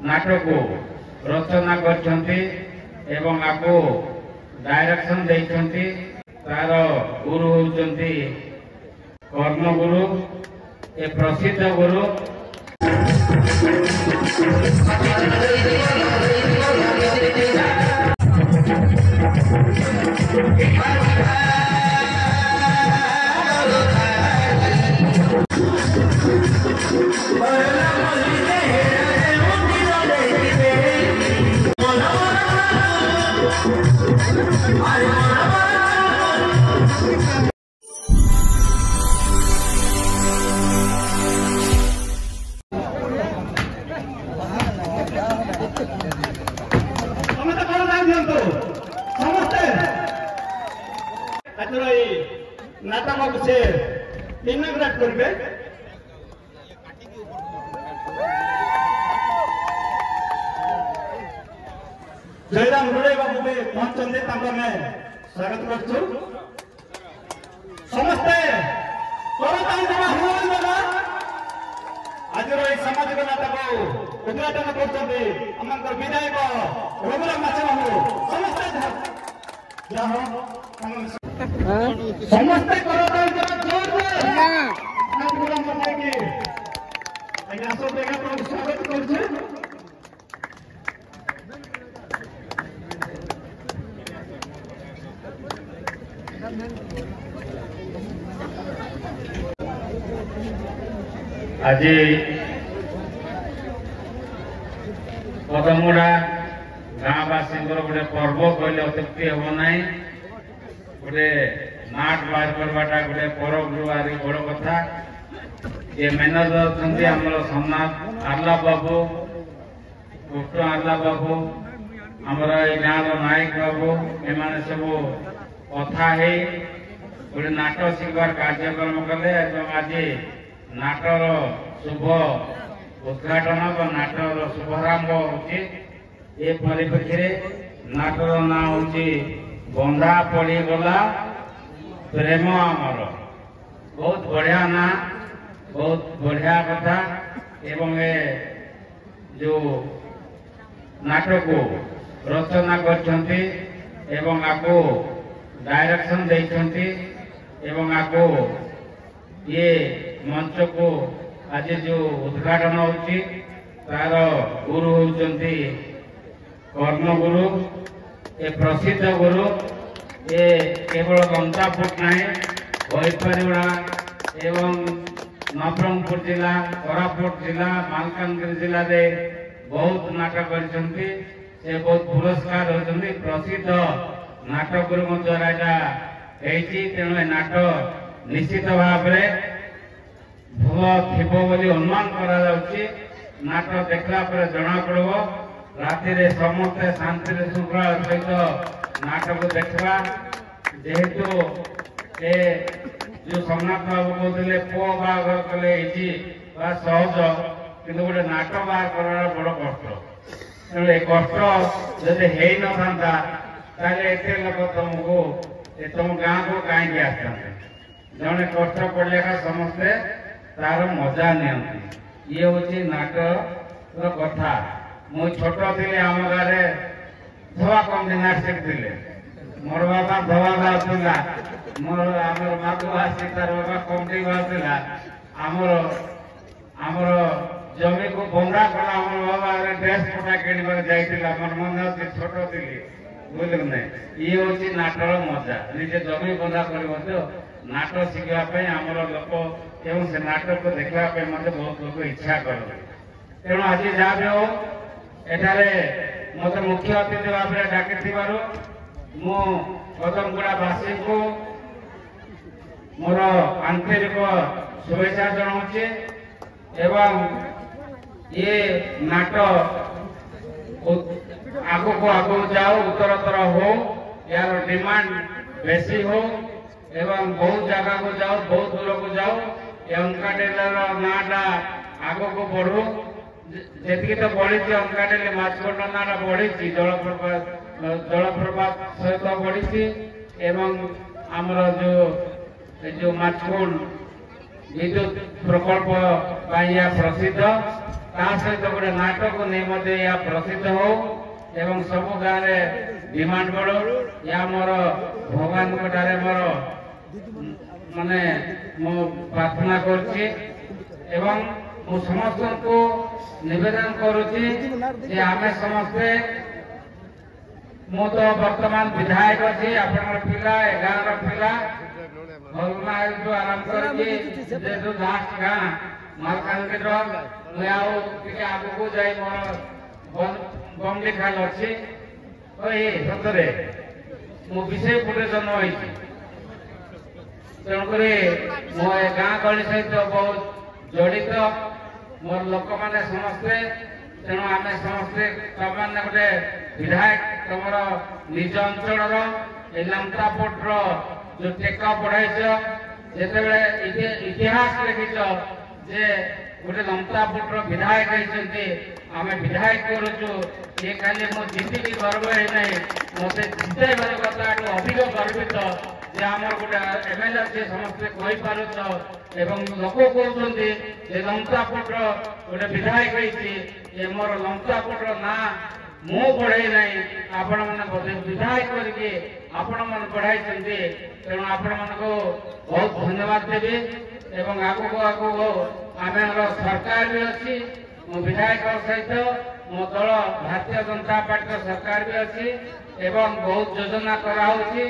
नाटक को रचना करछंती एवं आपको डायरेक्शन देछंती। तार गुरु होचंती कर्म गुरु ए प्रसिद्ध गुरु। नाटक से इनाग्रेट करबे जयराम रुड़े बाबू भी पहुंचते स्वागत कर समस्ते आज सामाजिक नाटक उद्घाटन कर विधायक रघुराम माछी बाबू समस्ते स्वागत कर आज पदमुड़ा गाँववासी गोटे पर्व कहले अत्युक्ति हम ना गोटे नाट बाहर करवाटा गोटे परब आदि बड़ कथा। ये मैनेजर अच्छा आम सोमनाथ आर्ला बाबू कृष्ण आर्ला बाबू आमर ये गाँव नायक बाबू एम सब कथा गोटे नाट शिखबार कार्यक्रम कले। आज नाटर शुभ उद्घाटन व नाटर शुभारंभ होची। ये परिप्रेक्षी नाटर ना होची बंधा पड़ी गला प्रेम आमर। बहुत बढ़िया ना बहुत बढ़िया कथा। एवं ए जो नाटक को रचना करछंती एवं आपको डायरेक्शन देछंती एवं आपको ये मंच को आज जो उद्घाटन होची तार गुरु होचंती कर्म गुरु ए प्रसिद्ध गुरु। ये केवल गंतापुर ना भईपारीगुड़ा एवं नवरंगपुर जिला कोरापुट जिला मालकानगिरी जिले में बहुत नाटक करछंती। से बहुत पुरस्कार होचंती प्रसिद्ध नाटक गुरु द्वारा तेणु नाटक निश्चित भाव में भल थी अनुमान कर नाटक देखला जना पड़ो। राति समस्ते शांति श्रृंखला सहित नाटक देखा जेहेतु ए जो सोमनाथ बाबू कहते पुओ बाहर कले सहज कि गोटे नाटक बाहर कर बड़ कष्ट। तेणु ये कष्ट जब हो ना एत लोक तुमको तुम गाँव को कहीं आसता जड़े कष्ट पड़े समस्ते तार मजा नियंती। ये हूँ नाटक कथा। मु छोट थी आम गाँव धवा कम जिम्नास्टिक थे मोर बाबा धवा बाहला मोर आम माधुवासी तार बाबा कमटी बाहला आमर आमर जमी को बंधा कला आम बाबा ड्रेस पटा किणवार जाइला मोर मन अच्छे छोट थी बुझल ना। ये हूँ नाटर मजा निजे जमी बंधा कर नाट शिखापी आमर लोक एवं से नाटक को देखापी मत बहुत लोग इच्छा करते। तेणु आज जहाँ भी हो एठारे मत मुख्य अतिथि भाव में डाकी मु पदमगुड़ावासी को मोर आंतरिक शुभेच्छा जनाऊे। एवं ये नाट आगो को आगो जाओ उत्तरोत्तर हो यार डिमांड बेसी हो एवं बहुत जगह को जाओ बहुत दूर को जाओ अंकाटेलर नाटा आग को बढ़ू जी तो बढ़ी अंकाटेल माछकोट ना बढ़ी जलप्रपात सहित बढ़ी एवं आमर जो माछकोट विद्युत प्रकल्प प्रसिद्ध सहित गोटे नाटक नहीं या प्रसिद्ध हो एवं सब गाँव में डिमांड बढ़ो या मोर भगवान ठारे मोर माने मो प्रार्थना करुच्ची एवं मु समस्त को निवेदन करुच्ची जे आमे समस्ते मु तो वर्तमान विधायक अच्छी आपण पिला गाँव पिला जो आराम करके लास्ट गाँ मालकानगिरी आगू जाई मोर बमली खाल अच्छी सतरे मो विषय पुटे जन्म होती तेणुक मो गाँ गली सहित बहुत जड़ित मोर लोक मैंने समस्ते तेणु आम समस्ते तमें गोटे विधायक तुम निज अंचल लमतापुर जो टेका बढ़ाइच जिते इतिहास लिखिच जे गोटे लमतापुर विधायक होती आम विधायक करुचु ये खाली मो जीतिकी गर्व है मत जितेबार कथा अधिक गर्वित जे आम गोटे एमएलए से समस्ते कहीपार एवं लोक कहते लमतापुर गोटे विधायक होती मोर लमतापुर ना मु बढ़ाई नहीं आपण मैंने विधायक करके आपण मन बढ़ाई तेणु आपण मन को बहुत धन्यवाद देवी एवं आगो आगो आम सरकार भी अच्छी मो विधायक सहित मो दल भारतीय जनता पार्टी सरकार भी अच्छी एवं बहुत योजना कराऊँगी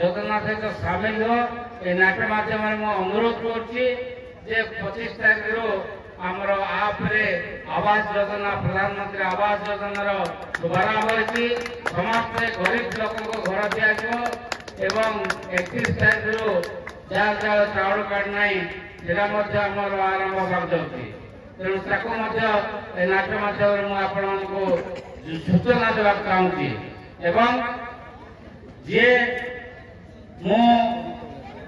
योजना सहित सामिल हो ये नाट्य माध्यम मु अनुरोध कर 25 तारीख आमर आपरे आवास योजना प्रधानमंत्री आवास योजना शुभारंभ होती समस्त गरीब लोक घर दिजाव 31 तारीख जहाँ जहाँ चाउल कार्ड नहीं से आरंभ होगा तेणु ताको नाट्य माध्यम मुझे सूचना देवा चाहूँगी एवं जी मु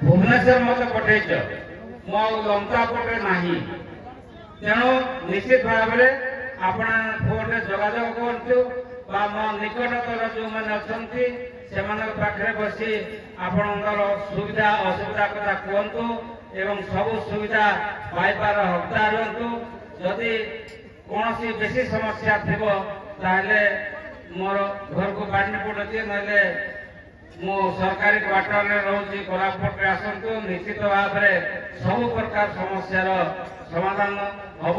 भुवनेश्वर मत पठेच मो लमतापुर नहीं तेणु निश्चित भाव में आपण फोन जोगाजोग करूँ मो निकटतर जो मैंने अच्छा पाखे बसी आपणकर सुविधा असुविधा कथा कहतु एवं सब सुविधा पाइबार हकदार हूँ जदि कौन सी बेसी समस्या थी ताले मोर घर को बाड़ीपुर अच्छे ना मो सरकारी क्वार्टर में रोचे कोरापुट आसतु निश्चित भाव में सब प्रकार समस्या समाधान हम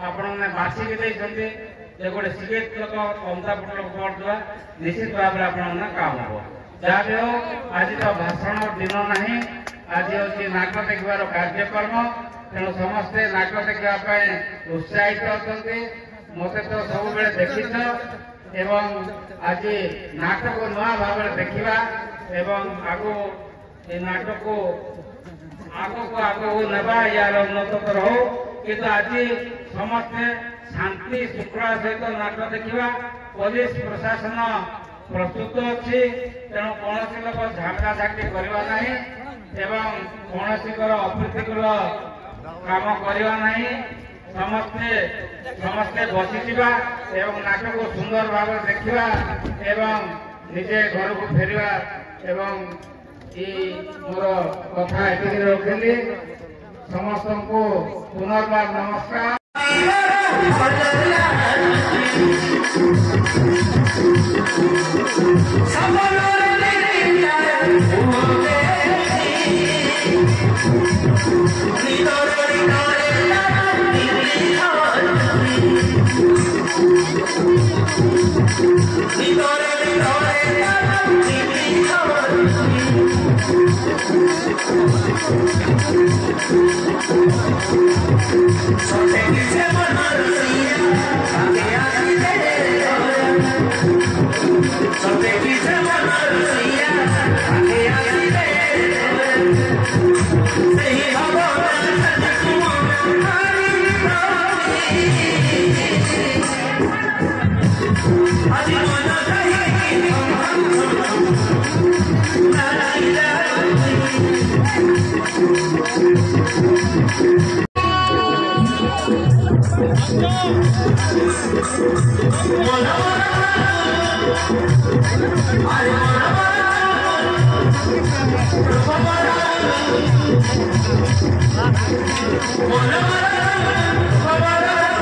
आपण मैंने बाछिकी देते गोटे शिक्षित लोक लमतापुर लोक पढ़ुवा निश्चित भाव में आपण काम हम जहाँ भी हो आज तो भाषण दिन नहीं आज हूँ नाट देखार कार्यक्रम तेणु समस्ते नाट देखापी उत्साहित अच्छा मत तो सब देखिछ एवं आज नाटक नुआ भाव में देखा एवं आगो ये नाटक को आगो नेबा यार उन्नतर हो कि आज समस्ते शांति श्रृंखला सहित नाट देखा पुलिस प्रशासन प्रस्तुत अच्छी तेणु कौन लोक झाटा झाटी करवा नहीं एवं कौन अप्रीतिकर काम करवा नहीं समस्ते बसीजा एवं नाटक को सुंदर भाव देखा एवं निजे घर को फेरवा एवं मोर कथा ये रखिली समस्त को पुनर्बार नमस्कार। What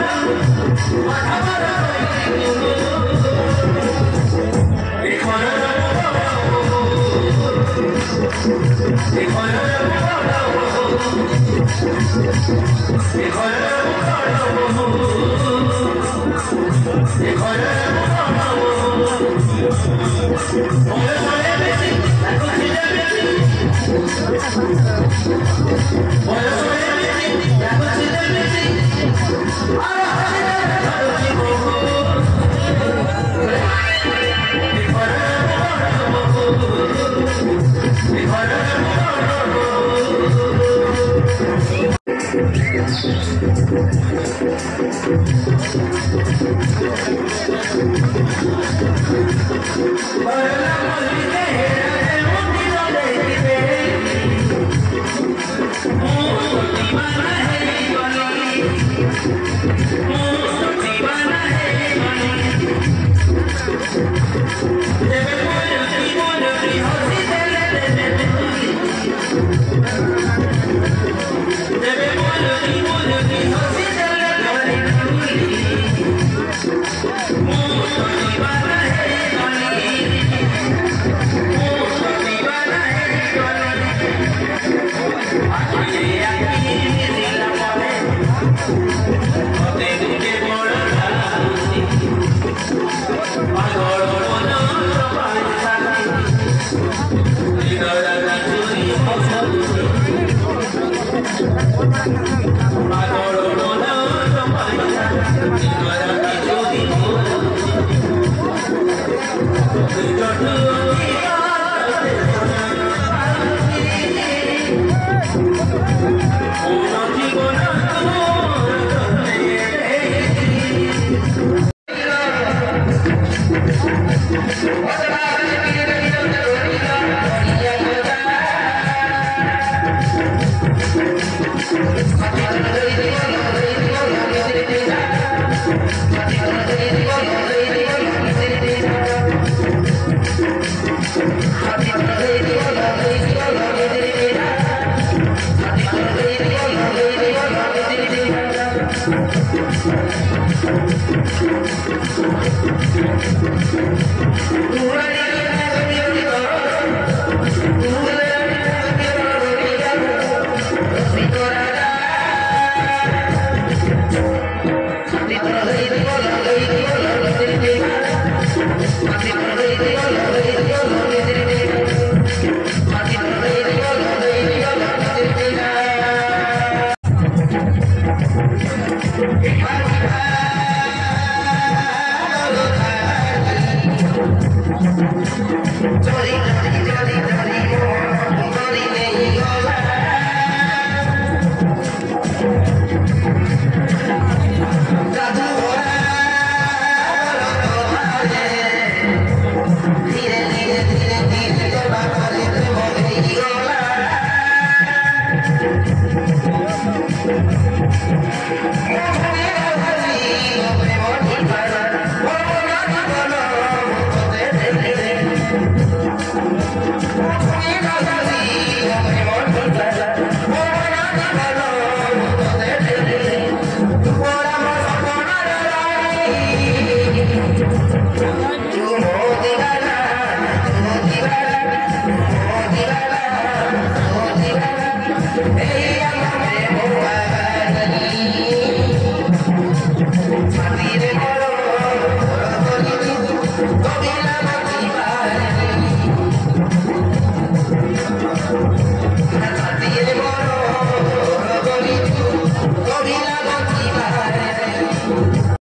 You